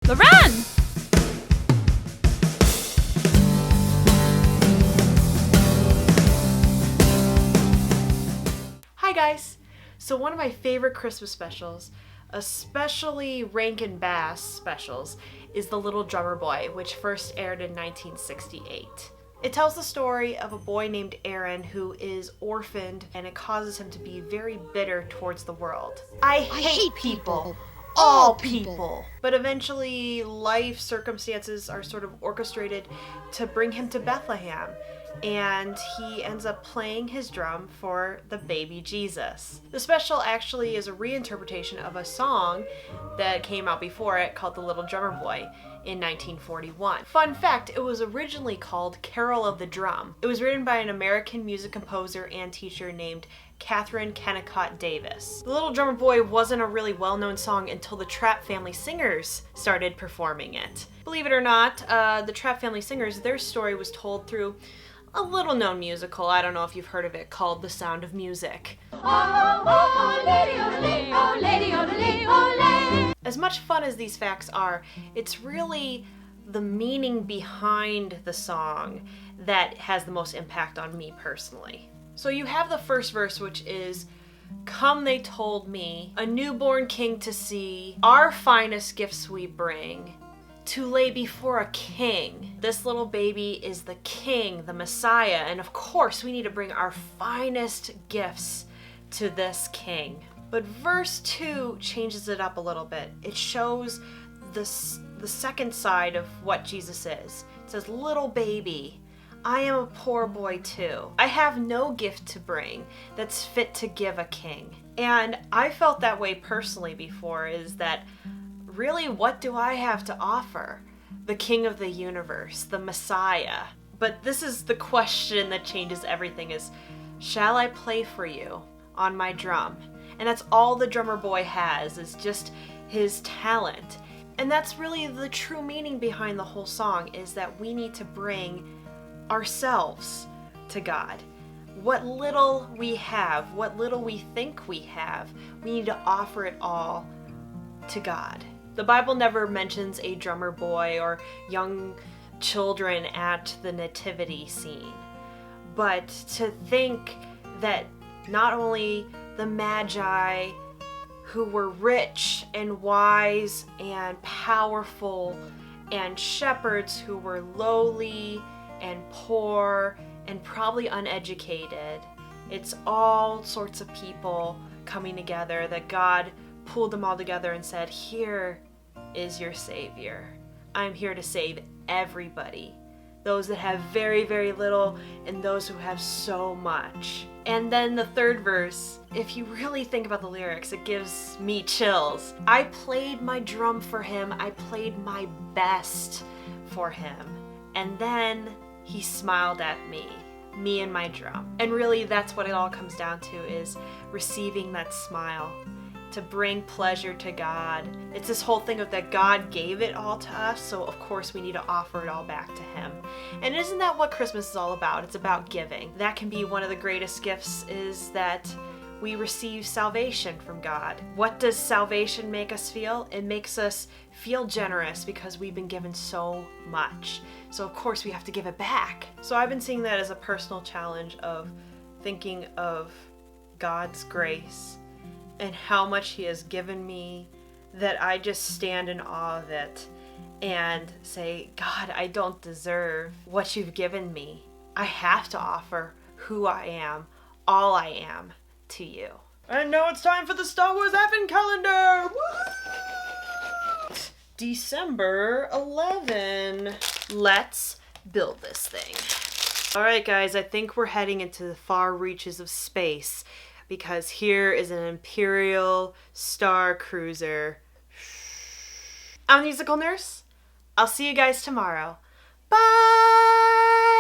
Loren! Hi guys! So one of my favorite Christmas specials, especially Rankin Bass specials, is The Little Drummer Boy, which first aired in 1968. It tells the story of a boy named Aaron who is orphaned, and it causes him to be very bitter towards the world. I hate people. All people. But eventually, life circumstances are sort of orchestrated to bring him to Bethlehem, and he ends up playing his drum for the baby Jesus. The special actually is a reinterpretation of a song that came out before it called The Little Drummer Boy in 1941. Fun fact, it was originally called Carol of the Drum. It was written by an American music composer and teacher named Catherine Kennicott Davis. The Little Drummer Boy wasn't a really well-known song until the Trapp Family Singers started performing it. Believe it or not, the Trapp Family Singers, their story was told through a little-known musical, I don't know if you've heard of it, called The Sound of Music. As much fun as these facts are, it's really the meaning behind the song that has the most impact on me personally. So you have the first verse, which is, "Come, they told me, a newborn king to see, our finest gifts we bring, to lay before a king." This little baby is the king, the Messiah, and of course we need to bring our finest gifts to this king. But verse 2 changes it up a little bit. It shows the second side of what Jesus is. It says, "Little baby, I am a poor boy too. I have no gift to bring that's fit to give a king." And I felt that way personally before, is that really, what do I have to offer? The King of the universe, the Messiah. But this is the question that changes everything, is, shall I play for you on my drum? And that's all the drummer boy has, is just his talent. And that's really the true meaning behind the whole song, is that we need to bring ourselves to God. What little we have, what little we think we have, we need to offer it all to God. The Bible never mentions a drummer boy or young children at the nativity scene. But to think that not only the Magi, who were rich and wise and powerful, and shepherds who were lowly and poor and probably uneducated, it's all sorts of people coming together, that God pulled them all together and said, "Here is your Savior. I'm here to save everybody. Those that have very, very little and those who have so much." And then the third verse, if you really think about the lyrics, it gives me chills. "I played my drum for him. I played my best for him. And then he smiled at me and my drum." And really, that's what it all comes down to, is receiving that smile, to bring pleasure to God. It's this whole thing of that God gave it all to us, so of course we need to offer it all back to Him. And isn't that what Christmas is all about? It's about giving. That can be one of the greatest gifts, is that we receive salvation from God. What does salvation make us feel? It makes us feel generous because we've been given so much. So of course we have to give it back. So I've been seeing that as a personal challenge of thinking of God's grace and how much He has given me, that I just stand in awe of it and say, "God, I don't deserve what you've given me. I have to offer who I am, all I am, to you." And now it's time for the Star Wars Advent Calendar! Woo! December 11. Let's build this thing. Alright guys, I think we're heading into the far reaches of space, because here is an Imperial Star Cruiser. I'm the Musical Nurse. I'll see you guys tomorrow. Bye!